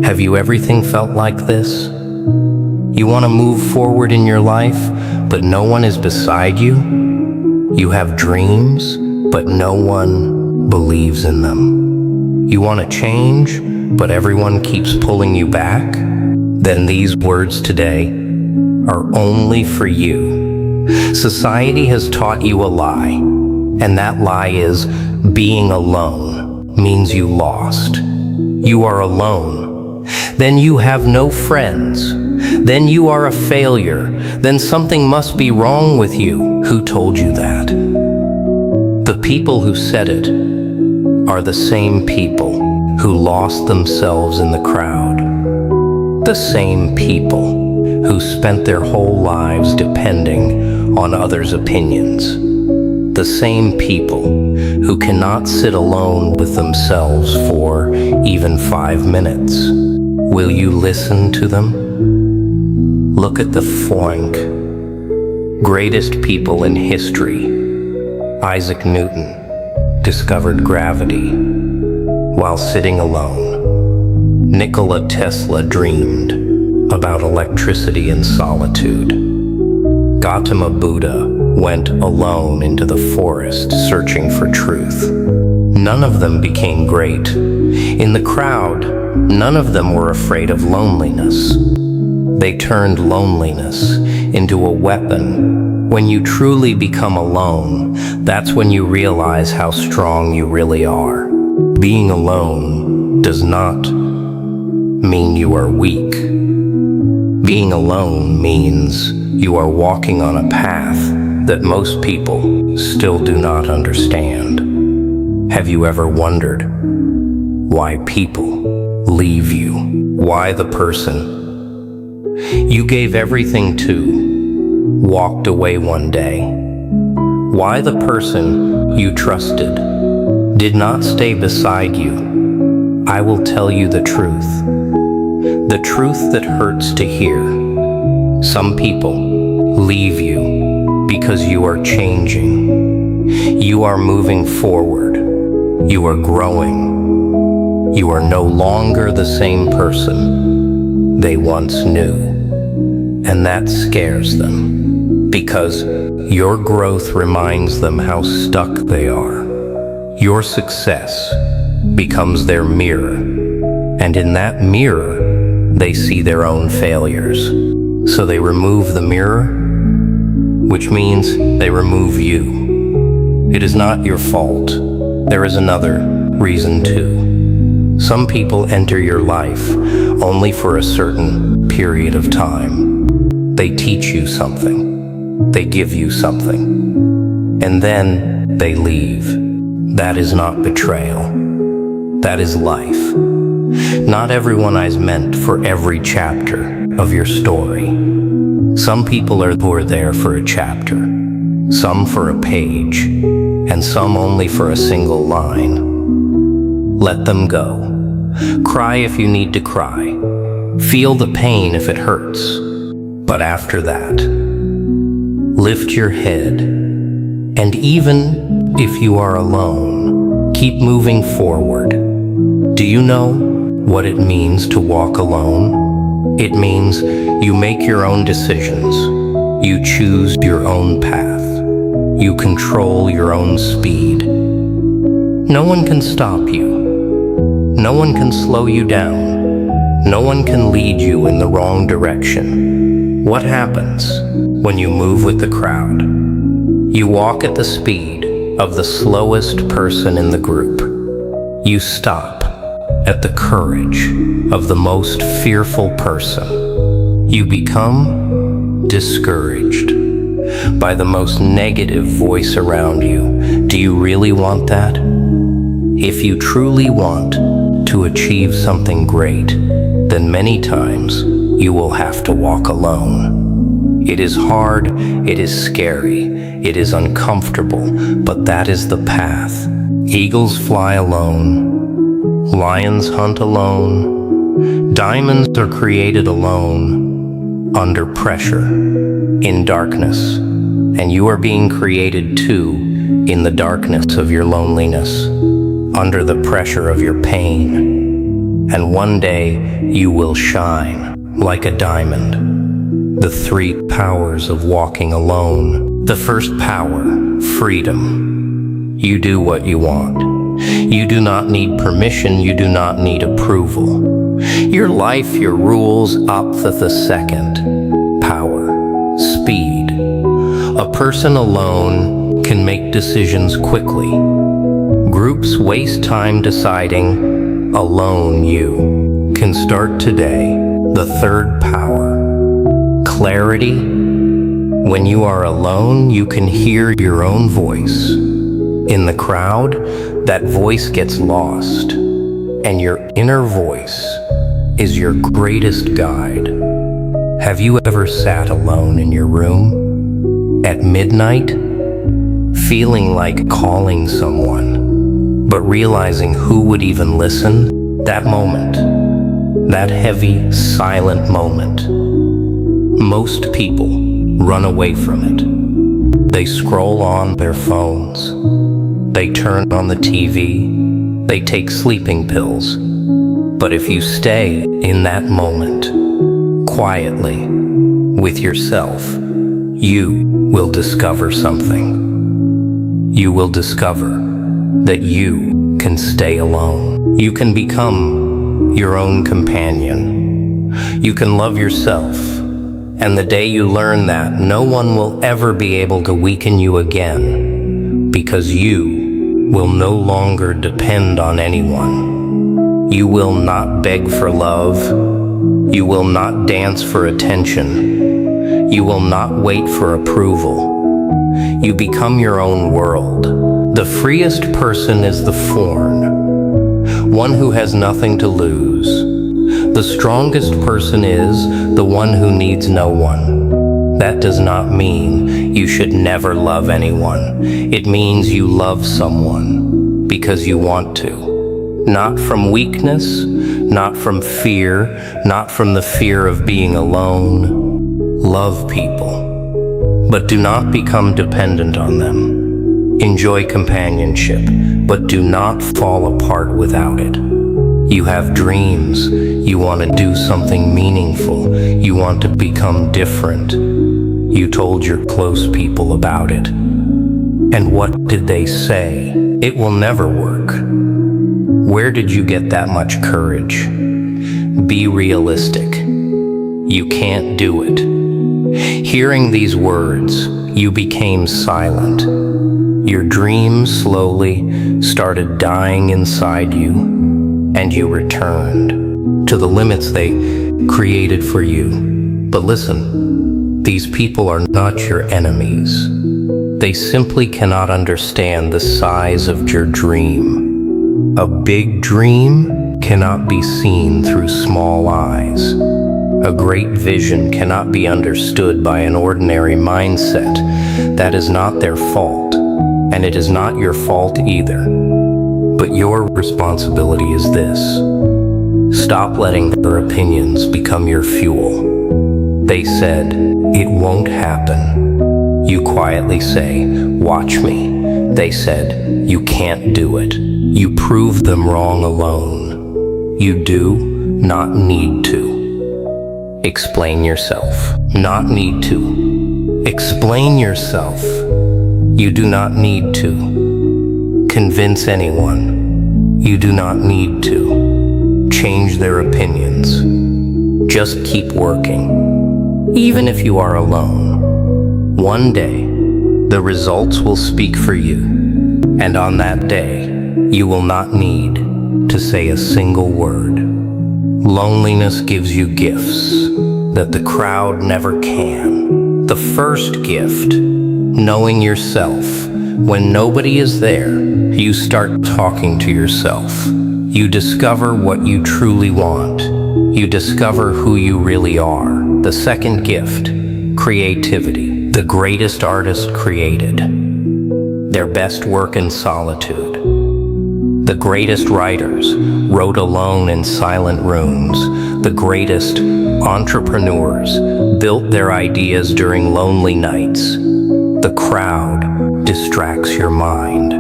Have you everything felt like this? You want to move forward in your life, but no one is beside you? You have dreams, but no one believes in them. You want to change, but everyone keeps pulling you back? Then these words today are only for you. Society has taught you a lie, and that lie is being alone means you lost. You are alone. Then you have no friends. Then you are a failure. Then something must be wrong with you. Who told you that? The people who said it are the same people who lost themselves in the crowd. The same people who spent their whole lives depending on others' opinions. The same people who cannot sit alone with themselves for even 5 minutes. Will you listen to them? Look at the Frank, greatest people in history. Isaac Newton discovered gravity while sitting alone. Nikola Tesla dreamed about electricity and solitude. Gautama Buddha went alone into the forest searching for truth. None of them became great. In the crowd, none of them were afraid of loneliness. They turned loneliness into a weapon. When you truly become alone, that's when you realize how strong you really are. Being alone does not mean you are weak. Being alone means you are walking on a path that most people still do not understand. Have you ever wondered why people leave you? Why the person you gave everything to walked away one day? Why the person you trusted did not stay beside you? I will tell you the truth that hurts to hear. Some people leave you because you are changing. You are moving forward. You are growing. You are no longer the same person they once knew. And that scares them, because your growth reminds them how stuck they are. Your success becomes their mirror, and in that mirror, they see their own failures. So they remove the mirror, which means they remove you. It is not your fault. There is another reason too. Some people enter your life only for a certain period of time. They teach you something. They give you something. And then they leave. That is not betrayal. That is life. Not everyone is meant for every chapter of your story. Some people are there for a chapter, some for a page, and some only for a single line. Let them go. Cry if you need to cry. Feel the pain if it hurts. But after that, lift your head, and even if you are alone, keep moving forward. Do you know what it means to walk alone? It means you make your own decisions. You choose your own path. You control your own speed. No one can stop you. No one can slow you down. No one can lead you in the wrong direction. What happens when you move with the crowd? You walk at the speed of the slowest person in the group. You stop at the courage of the most fearful person. You become discouraged by the most negative voice around you. Do you really want that? If you truly want to achieve something great, then many times you will have to walk alone. It is hard, it is scary, it is uncomfortable, but that is the path. Eagles fly alone. Lions hunt alone. Diamonds are created alone, under pressure, in darkness. And you are being created too, in the darkness of your loneliness, under the pressure of your pain. and one day you will shine like a diamond. The 3 powers of walking alone. The first power, freedom. You do what you want. You do not need permission, you do not need approval. Your life, your rules, up to the second power, speed. A person alone can make decisions quickly. Groups waste time deciding. Alone you can start today. The third power, clarity. When you are alone, you can hear your own voice. In the crowd, that voice gets lost, and your inner voice is your greatest guide. Have you ever sat alone in your room at midnight, feeling like calling someone, but realizing who would even listen? That moment, that heavy, silent moment, most people run away from it. They scroll on their phones. They turn on the TV. They take sleeping pills. But if you stay in that moment, quietly, with yourself, you will discover something. You will discover that you can stay alone. You can become your own companion. You can love yourself. And the day you learn that, no one will ever be able to weaken you again, because you will no longer depend on anyone. You will not beg for love. You will not dance for attention. You will not wait for approval. You become your own world. The freest person is the fawn, one who has nothing to lose. The strongest person is the one who needs no one. That does not mean you should never love anyone. It means you love someone because you want to. Not from weakness, not from fear, not from the fear of being alone. Love people, but do not become dependent on them. Enjoy companionship, but do not fall apart without it. You have dreams. You want to do something meaningful. You want to become different. You told your close people about it. And what did they say? It will never work. Where did you get that much courage? Be realistic. You can't do it. Hearing these words, you became silent. Your dreams slowly started dying inside you. And you returned to the limits they created for you. But listen, these people are not your enemies. They simply cannot understand the size of your dream. A big dream cannot be seen through small eyes. A great vision cannot be understood by an ordinary mindset. That is not their fault, and it is not your fault either. But your responsibility is this. Stop letting their opinions become your fuel. They said, "It won't happen." You quietly say, "Watch me." They said, "You can't do it." You prove them wrong alone. You do not need to. Explain yourself. Not need to. Explain yourself. You do not need to. Convince anyone. You do not need to. Change their opinions. Just keep working. Even if you are alone. One day, the results will speak for you. And on that day, you will not need to say a single word. Loneliness gives you gifts that the crowd never can. The first gift, knowing yourself. When nobody is there, you start talking to yourself. You discover what you truly want. You discover who you really are. The second gift, creativity. The greatest artists created their best work in solitude. The greatest writers wrote alone in silent rooms. The greatest entrepreneurs built their ideas during lonely nights. The crowd distracts your mind.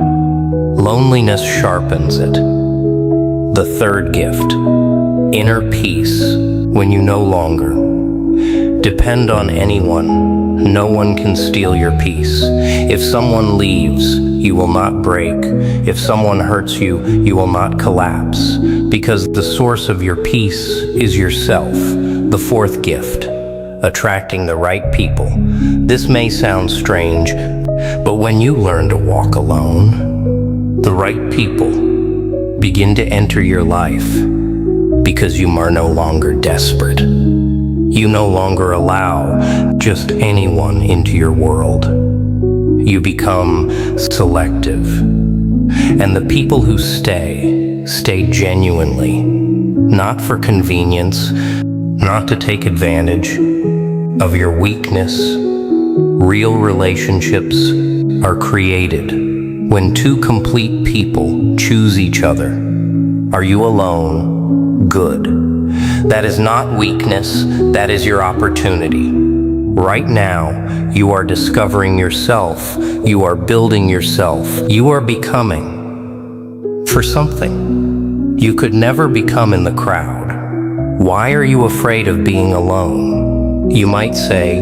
Loneliness sharpens it. The third gift, inner peace when you no longer depend on anyone. No one can steal your peace. If someone leaves, you will not break. If someone hurts you, you will not collapse, because the source of your peace is yourself. The fourth gift, attracting the right people. This may sound strange, but when you learn to walk alone, the right people begin to enter your life because you are no longer desperate. You no longer allow just anyone into your world. You become selective. And the people who stay genuinely, not for convenience, not to take advantage of your weakness. Real relationships are created when two complete people choose each other. Are you alone? Good. That is not weakness, that is your opportunity. Right now, you are discovering yourself, you are building yourself, you are becoming for something you could never become in the crowd. Why are you afraid of being alone? You might say,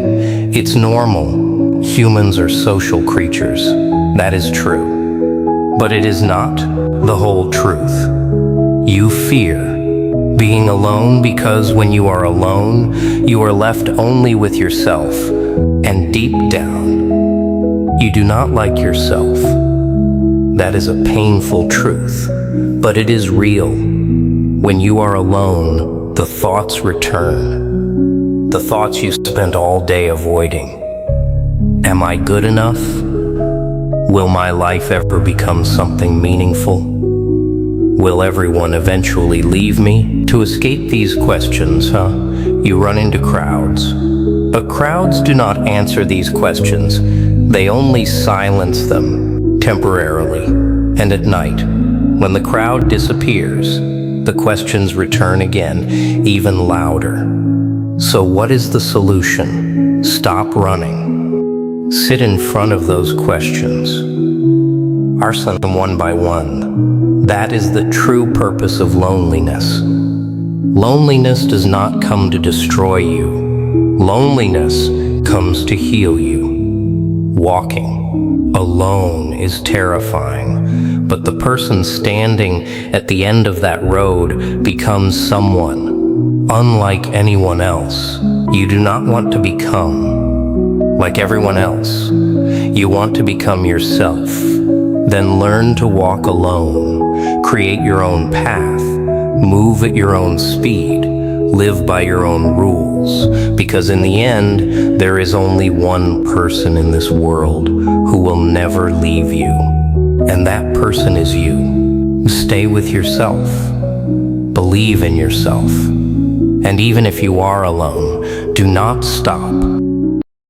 it's normal. Humans are social creatures. That is true. But it is not the whole truth. You fear being alone because when you are alone, you are left only with yourself. And deep down, you do not like yourself. That is a painful truth, but it is real. When you are alone, the thoughts return. The thoughts you spent all day avoiding. Am I good enough? Will my life ever become something meaningful? Will everyone eventually leave me? To escape these questions, you run into crowds. But crowds do not answer these questions. They only silence them temporarily. And at night, when the crowd disappears, the questions return again, even louder. So what is the solution? Stop running. Sit in front of those questions. Answer them one by one. That is the true purpose of loneliness. Loneliness does not come to destroy you. Loneliness comes to heal you. Walking alone is terrifying, but the person standing at the end of that road becomes someone unlike anyone else. You do not want to become like everyone else. You want to become yourself. Then learn to walk alone. Create your own path. Move at your own speed. Live by your own rules. Because in the end, there is only one person in this world who will never leave you. And that person is you. Stay with yourself. Believe in yourself. And even if you are alone, do not stop.